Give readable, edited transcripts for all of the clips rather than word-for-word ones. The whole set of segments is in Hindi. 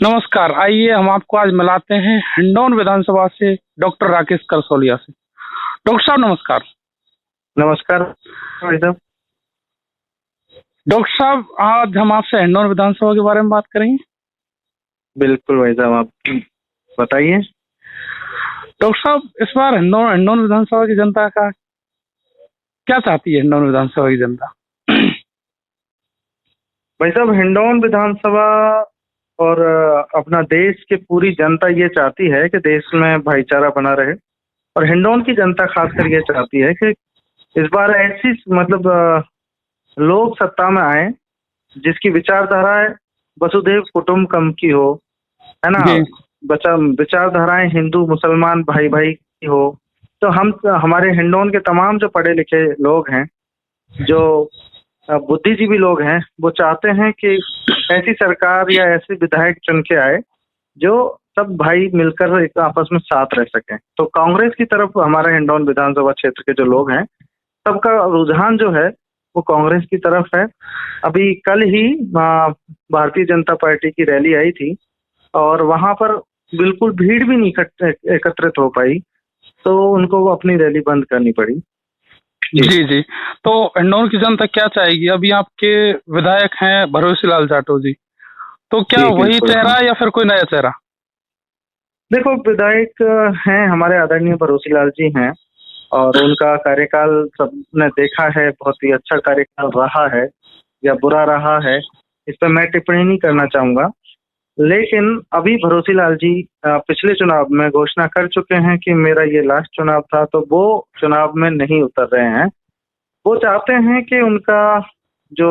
नमस्कार। आइए हम आपको आज मिलाते हैं हिंडौन विधानसभा से डॉक्टर राकेश करसोलिया से। डॉक्टर साहब नमस्कार। नमस्कार भाई साहब। डॉक्टर साहब आज हम आपसे हिंडौन विधानसभा के बारे में बात करेंगे। बिल्कुल भाई साहब, आप बताइए। डॉक्टर साहब इस बार हिंडौन हिंडौन विधानसभा की जनता का क्या चाहती है? हिंडौन विधानसभा की जनता भाई साहब, हिंडौन विधानसभा और अपना देश की पूरी जनता ये चाहती है कि देश में भाईचारा बना रहे। और हिंडौन की जनता खासकर ये चाहती है कि इस बार ऐसी लोग सत्ता में आए जिसकी विचारधारा वसुधैव कुटुंबकम की हो, है ना। जी विचारधाराएं हिंदू मुसलमान भाई भाई की हो। तो हम हमारे हिंडौन के तमाम जो पढ़े लिखे लोग हैं, जो बुद्धिजीवी लोग हैं, वो चाहते हैं कि ऐसी सरकार या ऐसे विधायक चुन के आए जो सब भाई मिलकर एक आपस में साथ रह सकें। तो कांग्रेस की तरफ हमारे हिंडौन विधानसभा क्षेत्र के जो लोग हैं, सबका रुझान जो है वो कांग्रेस की तरफ है। अभी कल ही भारतीय जनता पार्टी की रैली आई थी और वहां पर बिल्कुल भीड़ भी नहीं एकत्रित हो पाई, तो उनको वो अपनी रैली बंद करनी पड़ी। जी जी। तो हिंडौन की जनता क्या चाहेगी? अभी आपके विधायक हैं भरोसी लाल जाटव जी, तो क्या जी वही बिल्कुल। चेहरा हाँ, या फिर कोई नया चेहरा? देखो विधायक हैं हमारे आदरणीय भरोसी लाल जी हैं और उनका कार्यकाल सबने देखा है, बहुत ही अच्छा कार्यकाल रहा है या बुरा रहा है, इस पर मैं टिप्पणी नहीं करना चाहूंगा। लेकिन अभी भरोसी लाल जी पिछले चुनाव में घोषणा कर चुके हैं कि मेरा ये लास्ट चुनाव था, तो वो चुनाव में नहीं उतर रहे हैं। वो चाहते हैं कि उनका जो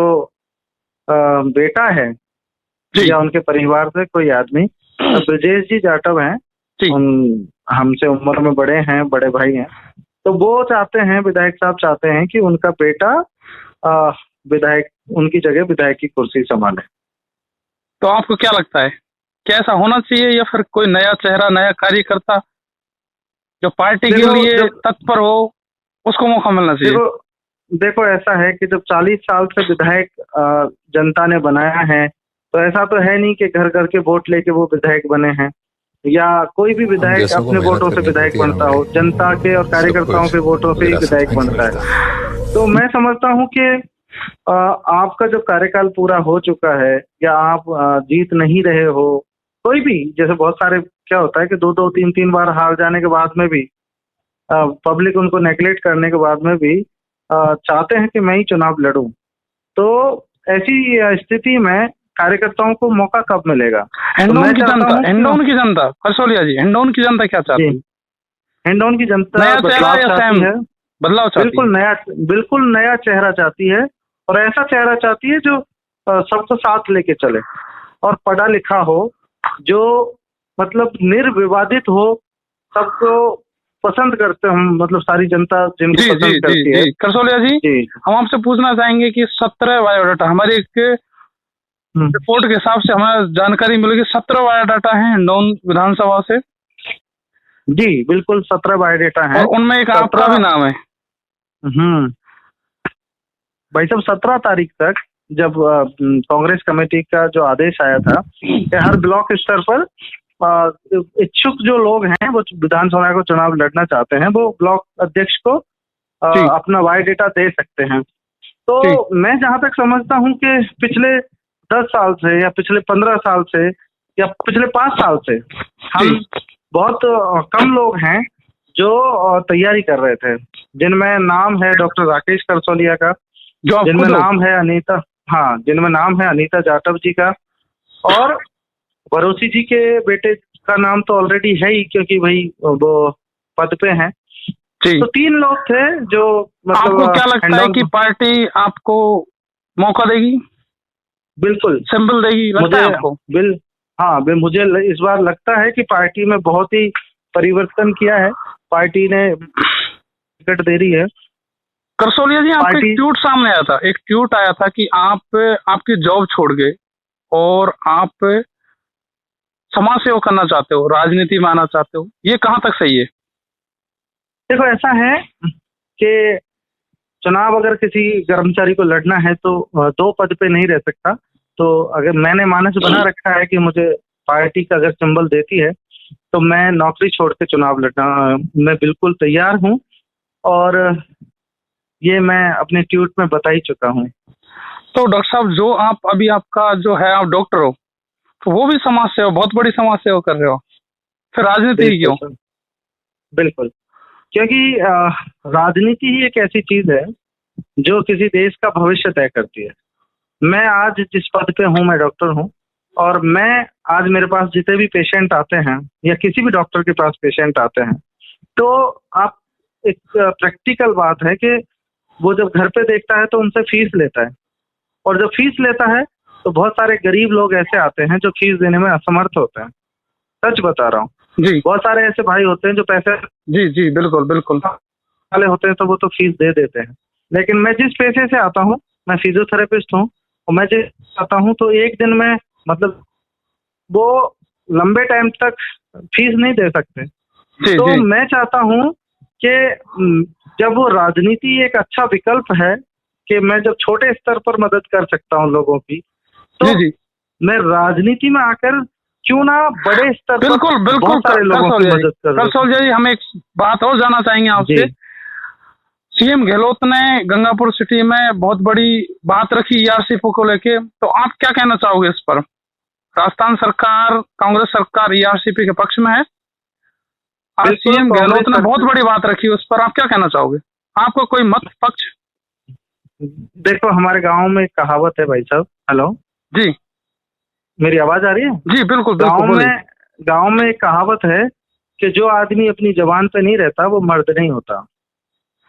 बेटा है जी या उनके परिवार से कोई आदमी, ब्रजेश जी जाटव हैं, जी उन हमसे उम्र में बड़े हैं, बड़े भाई हैं। तो वो चाहते हैं, विधायक साहब चाहते हैं कि उनका बेटा विधायक उनकी जगह विधायक की कुर्सी संभाले। तो आपको क्या लगता है कैसा होना चाहिए, या फिर कोई नया चेहरा नया कार्यकर्ता जो पार्टी के देखो लिए जब तत्पर हो उसको मौका मिलना चाहिए? देखो देखो ऐसा है कि जब 40 साल से विधायक जनता ने बनाया है, तो ऐसा तो है नहीं कि घर घर के वोट लेके वो विधायक बने हैं, या कोई भी हम विधायक जैसों को अपने मेहनत वोटों से करनी विधायक पड़ती है ना बनता भाई। हो। जनता के और सब कार्यकर्ताओं कुछ के वोटों से ही विरासत विधायक में ही बनता मिलता है। है। तो मैं समझता हूँ कि आपका जब कार्यकाल पूरा हो चुका है या आप जीत नहीं रहे हो, कोई भी, जैसे बहुत सारे क्या होता है कि दो दो तीन तीन बार हार जाने के बाद में भी पब्लिक उनको नेग्लेक्ट करने के बाद में भी चाहते हैं कि मैं ही चुनाव लड़ूं। तो ऐसी स्थिति में कार्यकर्ताओं को मौका कब मिलेगा? तो मैं चाहता हूँ कि हिंडौन की जनता करसोलिया जी, हिंडौन की जनता क्या जी, चाहती है? हिंडौन की जनता नया चेहरा बदलाव या चाहती सेम है। बदलाव चाहती है? बिल्कुल नया चेहरा चाहती है, और ऐसा चेहरा चाहती है जो सबको साथ लेके चले और पढ़ा लिखा हो, जो मतलब निर्विवादित हो, सबको पसंद करते हम, मतलब सारी जनता जिनको जी जी पसंद जी करती है। जी करसोलिया जी, जी। हम आपसे पूछना चाहेंगे कि 17 बायोडाटा हमारी एक हम्म, रिपोर्ट के हिसाब से हमें जानकारी मिली कि 17 बायोडाटा है हिंडौन विधानसभा से, जी बिल्कुल 17 बायोडेटा हैं। और उनमें एक आपका 17। भी नाम है। हम्म भाई साहब, 17 तारीख तक जब कांग्रेस कमेटी का जो आदेश आया था कि हर ब्लॉक स्तर पर इच्छुक जो लोग हैं वो विधानसभा को चुनाव लड़ना चाहते हैं, वो ब्लॉक अध्यक्ष को जी अपना बायोडेटा दे सकते हैं। तो जी मैं जहां तक समझता हूं कि पिछले 10 साल से या पिछले 15 साल से या पिछले 5 साल से हम बहुत कम लोग हैं जो तैयारी कर रहे थे, जिनमें नाम है डॉक्टर राकेश करसोलिया का, जो आप जिनमें खुद हो। नाम है अनीता, हाँ, जिनमें नाम है अनीता जाटव जी का, और भरोसी जी के बेटे का नाम तो ऑलरेडी है ही, क्योंकि भाई वो पद पे हैं। जी, तो 3 लोग थे जो आपको क्या लगता है हिंडौन। कि पार्टी आपको मौका देगी, बिल्कुल। सिंबल देगी, लगता है मुझे आपको? बिल हाँ बिल मुझे इस बार लगता है कि पार्टी में बहुत ही परिवर्तन किया है। पार्टी ने टिकट दे रही है। करसोलिया जी, आपका एक पार्टी ट्वीट सामने आया था, एक ट्वीट आया था कि आप आपकी जॉब छोड़ गए और आप समाज सेवा करना चाहते हो, राजनीति में आना चाहते हो, ये कहाँ तक सही है? देखो ऐसा है कि चुनाव अगर किसी कर्मचारी को लड़ना है तो 2 पद पे नहीं रह सकता। तो अगर मैंने मानस बना रखा है कि मुझे पार्टी का अगर सिंबल देती है तो मैं नौकरी छोड़ के चुनाव लड़ना मैं बिल्कुल तैयार हूँ। और ये मैं अपने ट्वीट में बता ही चुका हूँ। तो डॉक्टर साहब, जो आप अभी आपका जो है, आप डॉक्टर हो, तो वो भी समाज सेवा, बहुत बड़ी समाज सेवा कर रहे हो, फिर राजनीति ही बिल्कुल क्यों? सर, बिल्कुल। क्योंकि राजनीति ही एक ऐसी चीज है जो किसी देश का भविष्य तय करती है। मैं आज जिस पद पे हूँ, मैं डॉक्टर हूँ, और मैं आज मेरे पास जितने भी पेशेंट आते हैं या किसी भी डॉक्टर के पास पेशेंट आते हैं, तो आप एक प्रैक्टिकल बात है कि वो जब घर पे देखता है तो उनसे फीस लेता है, और जब फीस लेता है तो बहुत सारे गरीब लोग ऐसे आते हैं जो फीस देने में असमर्थ होते हैं। सच बता रहा हूँ, जी बहुत सारे ऐसे भाई होते हैं जो पैसे जी जी, बिल्कुल बिल्कुल। वाले होते हैं तो वो तो फीस दे देते हैं। लेकिन मैं जिस पेशे से आता हूँ, मैं फिजियोथेरेपिस्ट हूँ, और मैं जिस आता हूँ तो एक दिन में मतलब वो लंबे टाइम तक फीस नहीं दे सकते। जी तो जी मैं चाहता हूँ कि जब वो राजनीति एक अच्छा विकल्प है कि मैं जब छोटे स्तर पर मदद कर सकता हूँ लोगों की, तो जी जी, मैं राजनीति में आकर क्यों ना बड़े स्तर पर बिल्कुल बिल्कुल। बहुत सारे लोगों की मदद कर सकूं। करसौलिया जी, हम एक बात और जानना चाहेंगे आपसे। जी सीएम गहलोत ने गंगापुर सिटी में बहुत बड़ी बात रखी ईआरसीपी को लेके, तो आप क्या कहना चाहोगे इस पर? राजस्थान सरकार, कांग्रेस सरकार ईआरसीपी के पक्ष में है। आज बिल्कुल, सीएम कांग्रेस गहलोत ने बहुत बड़ी बात रखी, उस पर आप क्या कहना चाहोगे? आपका कोई मत पक्ष? देखो, हमारे गांव में एक कहावत है भाई साहब। हेलो, जी मेरी आवाज आ रही है? जी, बिल्कुल गांव बिल्कुल, बोलिए। में गांव में एक कहावत है कि जो आदमी अपनी जबान पे नहीं रहता वो मर्द नहीं होता।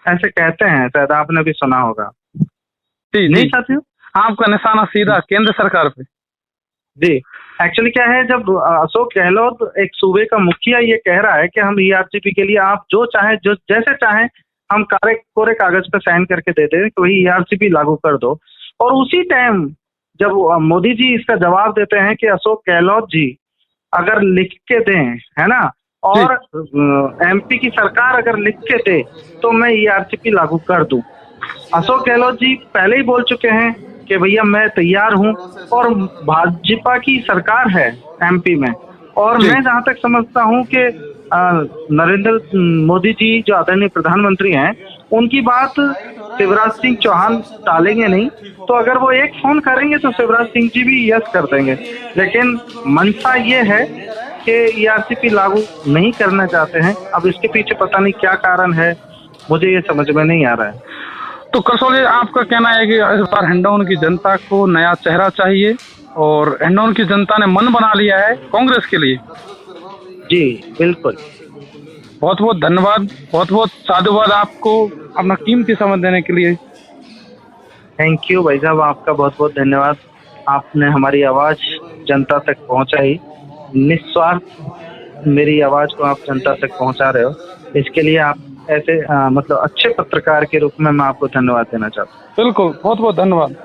ऐसे कहते हैं, शायद आपने भी सुना होगा। जी नहीं जी, साथियों? आपका निशाना सीधा केंद्र सरकार पे। जी, एक्चुअली क्या है, जब अशोक गहलोत एक सूबे का मुखिया ये कह रहा है कि हम ईआरसीपी के लिए आप जो चाहे, जो जैसे चाहें, हम कोरे कागज पे साइन करके दे दें कि वही ईआरसीपी लागू कर दो, और उसी टाइम जब मोदी जी इसका जवाब देते हैं कि अशोक गहलोत जी अगर लिख के दें, है ना, और एमपी की सरकार अगर लिख के दे तो मैं ईआरसीपी लागू कर दूं। अशोक गहलोत जी पहले ही बोल चुके हैं कि भैया मैं तैयार हूं, और भाजपा की सरकार है एमपी में, और जी मैं जहां तक समझता हूं कि नरेंद्र मोदी जी जो आदरणीय प्रधानमंत्री हैं, उनकी बात शिवराज सिंह चौहान टालेंगे नहीं। तो अगर वो एक फोन करेंगे तो शिवराज सिंह जी भी यस कर देंगे। लेकिन मंशा ये है कि ईआरसीपी लागू नहीं करना चाहते हैं। अब इसके पीछे पता नहीं क्या कारण है, मुझे ये समझ में नहीं आ रहा है। तो करसौलिया, आपका कहना है कि इस बार हिंडौन की जनता को नया चेहरा चाहिए, और हिंडौन की जनता ने मन बना लिया है कांग्रेस के लिए। जी बिल्कुल। बहुत बहुत धन्यवाद, बहुत बहुत साधुवाद आपको अपना कीमती समय देने के लिए। थैंक यू भाई साहब, आपका बहुत बहुत धन्यवाद। आपने हमारी आवाज जनता तक पहुंचाई, निस्वार्थ मेरी आवाज को आप जनता तक पहुंचा रहे हो। इसके लिए आप ऐसे मतलब अच्छे पत्रकार के रूप में मैं आपको धन्यवाद देना चाहता हूँ। बिल्कुल, बहुत बहुत धन्यवाद।